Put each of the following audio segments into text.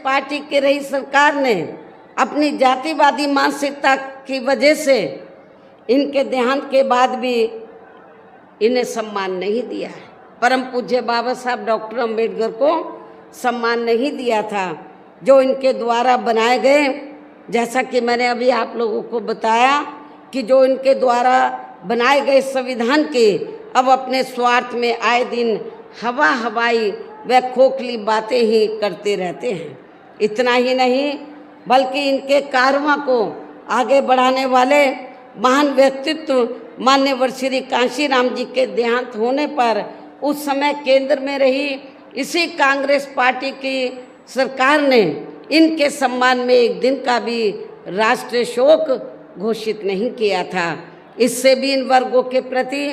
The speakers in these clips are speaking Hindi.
पार्टी की रही सरकार ने अपनी जातिवादी मानसिकता की वजह से इनके देहांत के बाद भी इन्हें सम्मान नहीं दिया है। परम पूज्य बाबा साहब डॉक्टर अम्बेडकर को सम्मान नहीं दिया था जो इनके द्वारा बनाए गए, जैसा कि मैंने अभी आप लोगों को बताया कि जो इनके द्वारा बनाए गए संविधान के अब अपने स्वार्थ में आए दिन हवाई व खोखली बातें ही करते रहते हैं। इतना ही नहीं बल्कि इनके कारवां को आगे बढ़ाने वाले महान व्यक्तित्व मान्यवर श्री कांशीराम जी के देहांत होने पर उस समय केंद्र में रही इसी कांग्रेस पार्टी की सरकार ने इनके सम्मान में एक दिन का भी राष्ट्रीय शोक घोषित नहीं किया था। इससे भी इन वर्गों के प्रति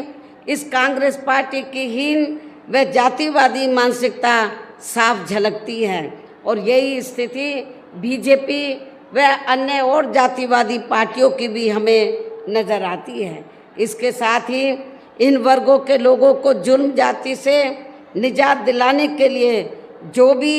इस कांग्रेस पार्टी की हीन व जातिवादी मानसिकता साफ झलकती है और यही स्थिति बीजेपी व अन्य और जातिवादी पार्टियों की भी हमें नज़र आती है। इसके साथ ही इन वर्गों के लोगों को जुर्म जाति से निजात दिलाने के लिए जो भी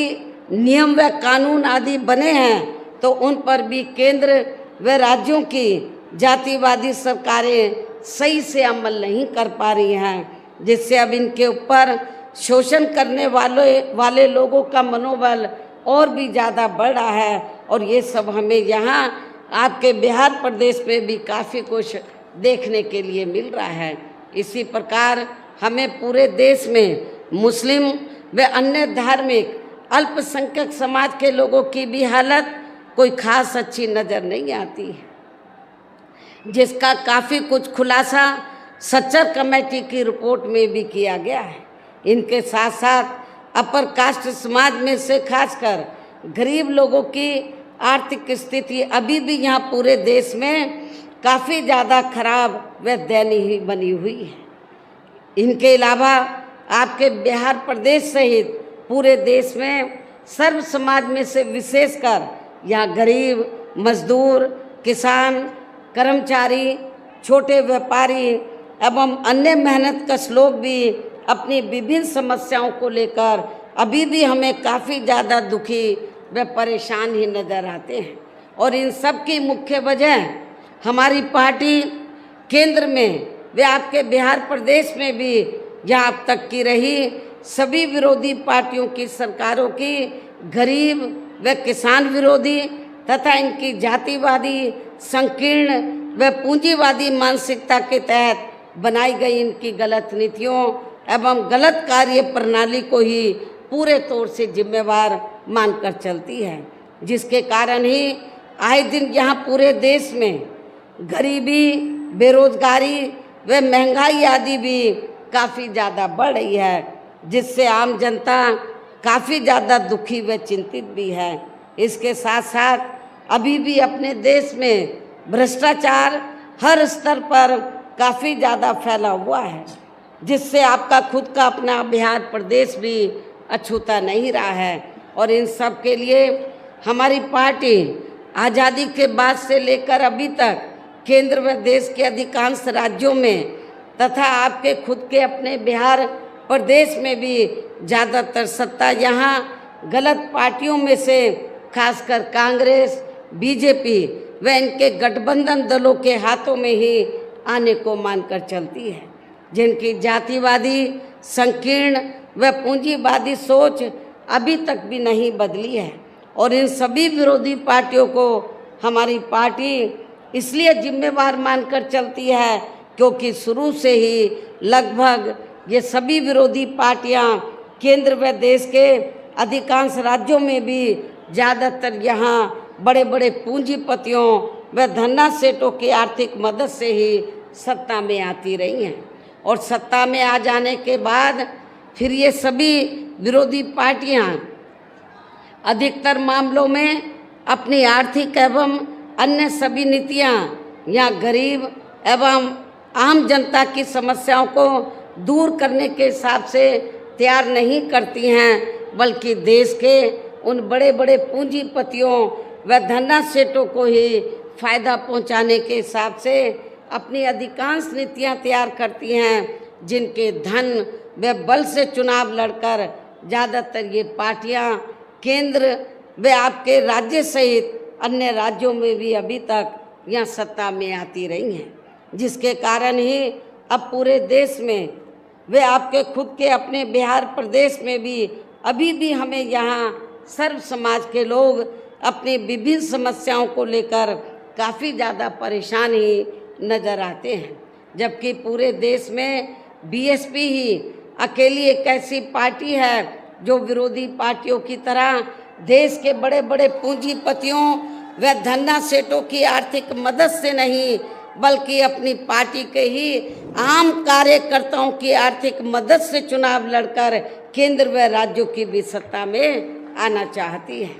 नियम व कानून आदि बने हैं तो उन पर भी केंद्र व राज्यों की जातिवादी सरकारें सही से अमल नहीं कर पा रही हैं, जिससे अब इनके ऊपर शोषण करने वाले लोगों का मनोबल और भी ज़्यादा बढ़ रहा है। और ये सब हमें यहाँ आपके बिहार प्रदेश में भी काफ़ी कुछ देखने के लिए मिल रहा है। इसी प्रकार हमें पूरे देश में मुस्लिम व अन्य धार्मिक अल्पसंख्यक समाज के लोगों की भी हालत कोई खास अच्छी नज़र नहीं आती है, जिसका काफ़ी कुछ खुलासा सच्चर कमेटी की रिपोर्ट में भी किया गया है। इनके साथ साथ अपर कास्ट समाज में से खासकर गरीब लोगों की आर्थिक स्थिति अभी भी यहाँ पूरे देश में काफ़ी ज़्यादा खराब व दयनीय बनी हुई है। इनके अलावा आपके बिहार प्रदेश सहित पूरे देश में सर्व समाज में से विशेषकर यहाँ गरीब, मजदूर, किसान, कर्मचारी, छोटे व्यापारी एवं अन्य मेहनतकश लोग भी अपनी विभिन्न समस्याओं को लेकर अभी भी हमें काफ़ी ज़्यादा दुखी व परेशान ही नज़र आते हैं। और इन सब की मुख्य वजह हमारी पार्टी केंद्र में व आपके बिहार प्रदेश में भी यहाँ अब तक की रही सभी विरोधी पार्टियों की सरकारों की गरीब व किसान विरोधी तथा इनकी जातिवादी संकीर्ण व पूंजीवादी मानसिकता के तहत बनाई गई इनकी गलत नीतियों एवं गलत कार्य प्रणाली को ही पूरे तौर से जिम्मेवार मानकर चलती है, जिसके कारण ही आए दिन यहाँ पूरे देश में गरीबी, बेरोजगारी व महंगाई आदि भी काफ़ी ज़्यादा बढ़ रही है, जिससे आम जनता काफ़ी ज़्यादा दुखी व चिंतित भी है। इसके साथ साथ अभी भी अपने देश में भ्रष्टाचार हर स्तर पर काफ़ी ज़्यादा फैला हुआ है, जिससे आपका खुद का अपना बिहार प्रदेश भी अछूता नहीं रहा है। और इन सब के लिए हमारी पार्टी आज़ादी के बाद से लेकर अभी तक केंद्र व देश के अधिकांश राज्यों में तथा आपके खुद के अपने बिहार प्रदेश में भी ज़्यादातर सत्ता यहाँ गलत पार्टियों में से खासकर कांग्रेस, बीजेपी व इनके गठबंधन दलों के हाथों में ही आने को मानकर चलती है, जिनकी जातिवादी, संकीर्ण व पूंजीवादी सोच अभी तक भी नहीं बदली है। और इन सभी विरोधी पार्टियों को हमारी पार्टी इसलिए जिम्मेवार मानकर चलती है क्योंकि शुरू से ही लगभग ये सभी विरोधी पार्टियां केंद्र व देश के अधिकांश राज्यों में भी ज़्यादातर यहाँ बड़े बड़े पूंजीपतियों व धन्ना सेठों की आर्थिक मदद से ही सत्ता में आती रही हैं। और सत्ता में आ जाने के बाद फिर ये सभी विरोधी पार्टियां अधिकतर मामलों में अपनी आर्थिक एवं अन्य सभी नीतियां यहाँ गरीब एवं आम जनता की समस्याओं को दूर करने के हिसाब से तैयार नहीं करती हैं, बल्कि देश के उन बड़े बड़े पूंजीपतियों व धन्ना सेठों को ही फायदा पहुंचाने के हिसाब से अपनी अधिकांश नीतियां तैयार करती हैं, जिनके धन व बल से चुनाव लड़कर ज़्यादातर ये पार्टियां केंद्र वे आपके राज्य सहित अन्य राज्यों में भी अभी तक यहाँ सत्ता में आती रही हैं, जिसके कारण ही अब पूरे देश में वे आपके खुद के अपने बिहार प्रदेश में भी अभी भी हमें यहाँ सर्व समाज के लोग अपनी विभिन्न समस्याओं को लेकर काफ़ी ज़्यादा परेशान ही नज़र आते हैं, जबकि पूरे देश में बीएसपी ही अकेली एक ऐसी पार्टी है जो विरोधी पार्टियों की तरह देश के बड़े बड़े पूंजीपतियों व धन्ना सेठों की आर्थिक मदद से नहीं, बल्कि अपनी पार्टी के ही आम कार्यकर्ताओं की आर्थिक मदद से चुनाव लड़कर केंद्र व राज्यों की भी सत्ता में आना चाहती है,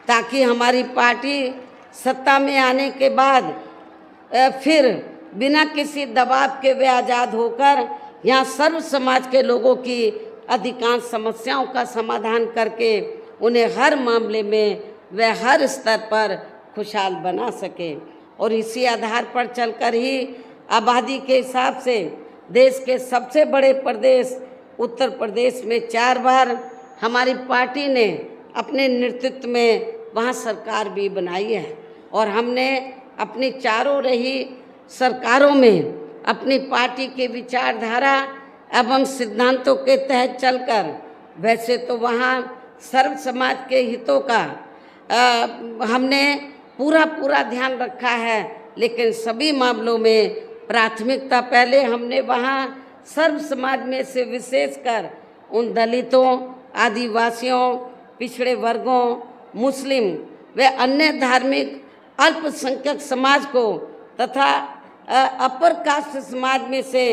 ताकि हमारी पार्टी सत्ता में आने के बाद फिर बिना किसी दबाव के वे आज़ाद होकर यहाँ सर्व समाज के लोगों की अधिकांश समस्याओं का समाधान करके उन्हें हर मामले में व हर स्तर पर खुशहाल बना सके। और इसी आधार पर चलकर ही आबादी के हिसाब से देश के सबसे बड़े प्रदेश उत्तर प्रदेश में 4 बार हमारी पार्टी ने अपने नेतृत्व में वहाँ सरकार भी बनाई है, और हमने अपनी चारों रही सरकारों में अपनी पार्टी की विचारधारा एवं सिद्धांतों के तहत चलकर, वैसे तो वहाँ सर्व समाज के हितों का हमने पूरा ध्यान रखा है, लेकिन सभी मामलों में प्राथमिकता पहले हमने वहाँ सर्व समाज में से विशेषकर उन दलितों, आदिवासियों, पिछड़े वर्गों, मुस्लिम व अन्य धार्मिक अल्पसंख्यक समाज को तथा अपर कास्ट समाज में से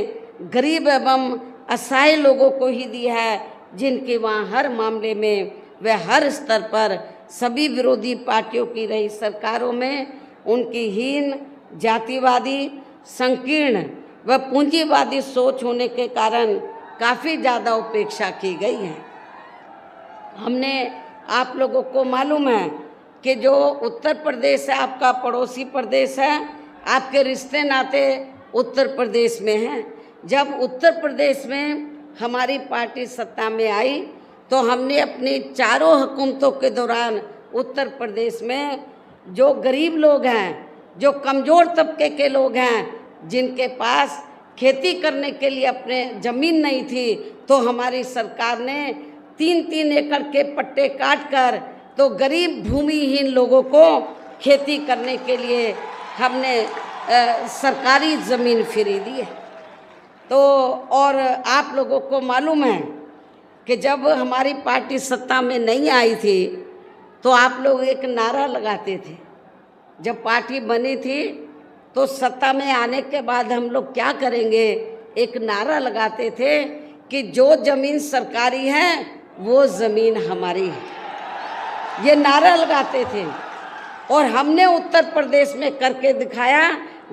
गरीब एवं असहाय लोगों को ही दिया है, जिनके वहाँ हर मामले में व हर स्तर पर सभी विरोधी पार्टियों की रही सरकारों में उनकी हीन, जातिवादी, संकीर्ण व पूंजीवादी सोच होने के कारण काफ़ी ज़्यादा उपेक्षा की गई है। हमने आप लोगों को मालूम है कि जो उत्तर प्रदेश है आपका पड़ोसी प्रदेश है, आपके रिश्ते नाते उत्तर प्रदेश में हैं। जब उत्तर प्रदेश में हमारी पार्टी सत्ता में आई तो हमने अपनी चारों हुकूमतों के दौरान उत्तर प्रदेश में जो गरीब लोग हैं, जो कमज़ोर तबके के लोग हैं, जिनके पास खेती करने के लिए अपने ज़मीन नहीं थी, तो हमारी सरकार ने 3-3 एकड़ के पट्टे काट कर तो गरीब भूमिहीन लोगों को खेती करने के लिए हमने सरकारी ज़मीन फ्री दी है। तो और आप लोगों को मालूम है कि जब हमारी पार्टी सत्ता में नहीं आई थी तो आप लोग एक नारा लगाते थे। जब पार्टी बनी थी तो सत्ता में आने के बाद हम लोग क्या करेंगे, एक नारा लगाते थे कि जो ज़मीन सरकारी है वो ज़मीन हमारी है, ये नारा लगाते थे। और हमने उत्तर प्रदेश में करके दिखाया।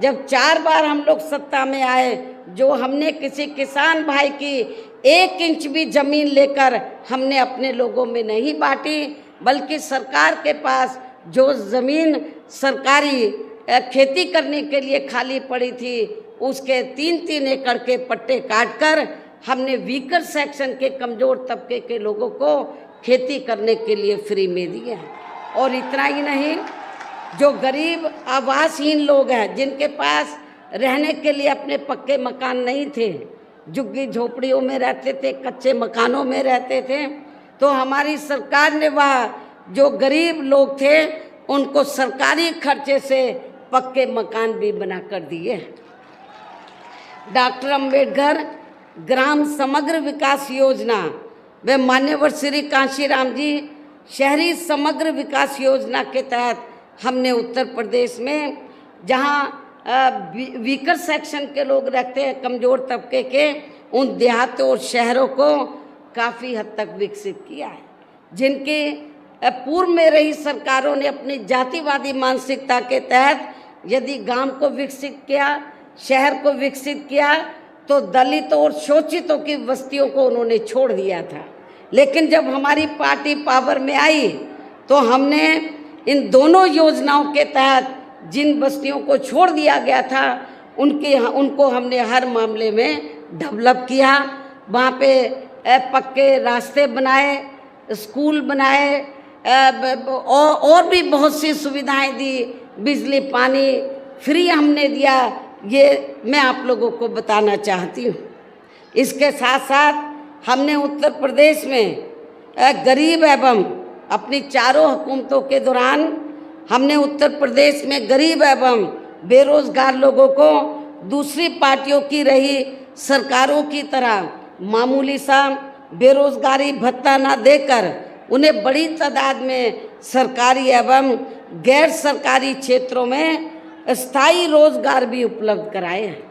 जब 4 बार हम लोग सत्ता में आए, जो हमने किसी किसान भाई की 1 इंच भी ज़मीन लेकर हमने अपने लोगों में नहीं बांटी, बल्कि सरकार के पास जो ज़मीन सरकारी खेती करने के लिए खाली पड़ी थी उसके 3-3 एकड़ के पट्टे काटकर हमने वीकर सेक्शन के कमज़ोर तबके के लोगों को खेती करने के लिए फ्री में दिए हैं। और इतना ही नहीं, जो गरीब आवासहीन लोग हैं, जिनके पास रहने के लिए अपने पक्के मकान नहीं थे, झुग्गी झोपड़ियों में रहते थे, कच्चे मकानों में रहते थे, तो हमारी सरकार ने वह जो गरीब लोग थे उनको सरकारी खर्चे से पक्के मकान भी बना कर दिए। डॉक्टर अंबेडकर ग्राम समग्र विकास योजना व मान्यवर श्री कांशीराम जी शहरी समग्र विकास योजना के तहत हमने उत्तर प्रदेश में जहाँ वीकर सेक्शन के लोग रहते हैं, कमज़ोर तबके के, उन देहातों और शहरों को काफ़ी हद तक विकसित किया है। जिनके पूर्व में रही सरकारों ने अपनी जातिवादी मानसिकता के तहत यदि गांव को विकसित किया, शहर को विकसित किया, तो दलितों और शोषितों की बस्तियों को उन्होंने छोड़ दिया था। लेकिन जब हमारी पार्टी पावर में आई तो हमने इन दोनों योजनाओं के तहत जिन बस्तियों को छोड़ दिया गया था उनको हमने हर मामले में डेवलप किया। वहाँ पे पक्के रास्ते बनाए, स्कूल बनाए, और भी बहुत सी सुविधाएं दी, बिजली पानी फ्री हमने दिया, ये मैं आप लोगों को बताना चाहती हूँ। इसके साथ साथ हमने उत्तर प्रदेश में गरीब एवं अपनी चारों हुकूमतों के दौरान हमने उत्तर प्रदेश में गरीब एवं बेरोजगार लोगों को दूसरी पार्टियों की रही सरकारों की तरह मामूली सा बेरोजगारी भत्ता न देकर उन्हें बड़ी तादाद में सरकारी एवं गैर सरकारी क्षेत्रों में स्थायी रोजगार भी उपलब्ध कराए हैं।